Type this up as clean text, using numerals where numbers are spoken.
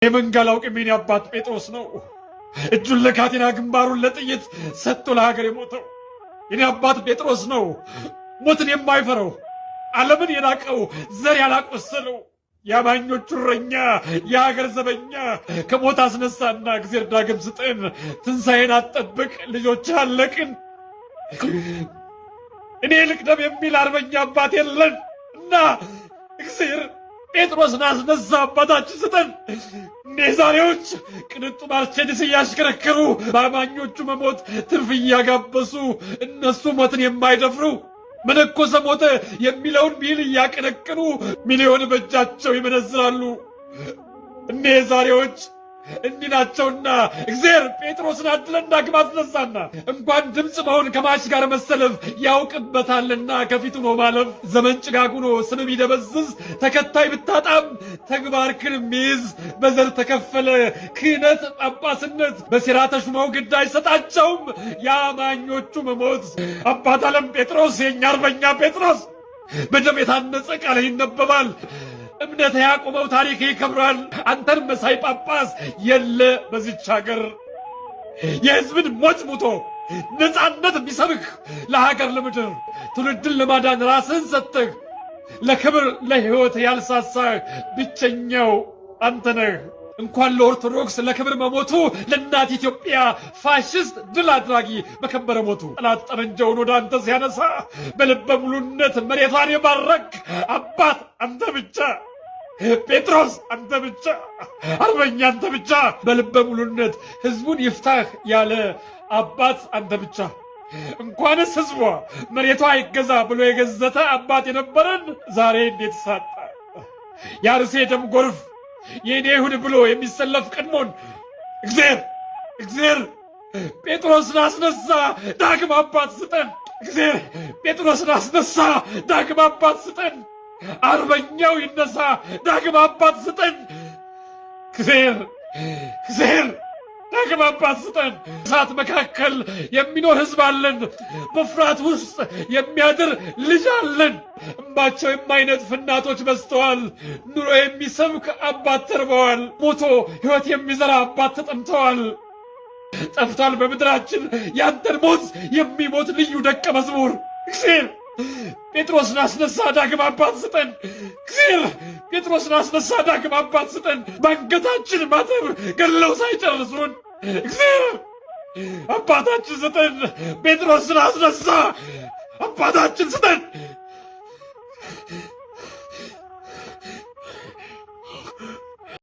የመንጋላው ቅሜን አባት ጴጥሮስ ነው። እጁን ለካቴና ግንባሩን ለጥይት ሰጥቶ ለሀገር የሞተው የኔ አባት ጴጥሮስ ነው። ሞትን የማይፈረው ዓለምን የናቀው ዘር ያላቆሰለው የአማኞቹ እረኛ የሀገር ዘበኛ ከሞት አስነሳና እግዚአብሔር ዳግም ስጠን ትንሣኤን አትጠብቅ ልጆች አለቅን እኔ ልቅደም የሚል አርበኛ አባት የለን እና እግዚአብሔር ጴጥሮስን አስነሳ አባታችን ስጠን። እኔ ዛሬዎች ቅንጡ ማርቼዲስ እያሽከረከሩ በአማኞቹ መሞት ትርፍ እያጋበሱ እነሱ ሞትን የማይደፍሩ መነኮሰ ሞተ የሚለውን ቢል እያቀነቅኑ ሚሊዮን በእጃቸው ይመነዝራሉ። እኔ ዛሬዎች እንዲህ ናቸውና እግዚአብሔር ጴጥሮስን አድለን ዳግም አስነሳና እንኳን ድምፅ መሆን ከማች ጋር መሰለፍ ያውቅበታልና ከፊቱ ነው ማለፍ። ዘመን ጭጋግ ሆኖ ስም ቢደበዝዝ ተከታይ ብታጣም ተግባርክን ሚይዝ በዘር ተከፈለ ክህነት ጳጳስነት በሴራ ተሹመው ግድ አይሰጣቸውም የአማኞቹ መሞት። አባት ዓለም ጴጥሮስ የእኛ አርበኛ ጴጥሮስ በደም የታነጸ ቃል ይነበባል። እምነት ያቆመው ታሪክ ይከብራል። አንተን መሳይ ጳጳስ የለ በዚች ሀገር የሕዝብን ሞት ሙቶ ነፃነት ቢሰብክ ለሀገር ለምድር ትውልድን ለማዳን ራስህን ሰጥተህ ለክብር ለሕይወት ያልሳሳህ ብቸኛው አንተ ነህ። እንኳን ለኦርቶዶክስ ለክብር መሞቱ ለእናት ኢትዮጵያ ፋሽስት ድል አድራጊ በከበረ ሞቱ ጠላት ጠመንጃውን ወደ አንተ ሲያነሳ በልበ ሙሉነት መሬቷን የባረክ አባት አንተ ብቻ፣ ጴጥሮስ አንተ ብቻ፣ አርበኛ አንተ ብቻ፣ በልበ ሙሉነት ህዝቡን ይፍታህ ያለ አባት አንተ ብቻ። እንኳንስ ህዝቧ መሬቷ አይገዛ ብሎ የገዘተ አባት የነበረን ዛሬ እንዴት ሳጣ። የአርሴ ደም ጎርፍ የኔ ይሁን ብሎ የሚሰለፍ ቀድሞን እግዚአብሔር ጴጥሮስን አስነሳ ዳግም አባት ስጠን። እግዚአብሔር ጴጥሮስን አስነሳ ዳግም አባት ስጠን። አርበኛው ይነሳ ዳግም አባት ስጠን። እግዚአብሔር ዳግም አባት ስጠን። እሳት መካከል የሚኖር ህዝብ አለን። በፍርሃት ውስጥ የሚያድር ልጅ አለን። እንባቸው የማይነጥፍ እናቶች በዝተዋል። ኑሮ የሚሰብክ አባት ተርበዋል። ሞቶ ሕይወት የሚዘራ አባት ተጠምተዋል። ጠፍቷል በምድራችን ያንተን ሞት የሚሞት ልዩ ደቀ መዝሙር። እግዚአብሔር ጴጥሮስን አስነሳ ዳግም አባት ስጠን። እግዚአብሔር ጴጥሮስን አስነሳ ዳግም አባት ስጠን። ባንገታችን ማተብ ገለው ሳይጨርሱን እግዚአብሔር አባታችን ስጠን። ጴጥሮስን አስነሳ አባታችን ስጠን።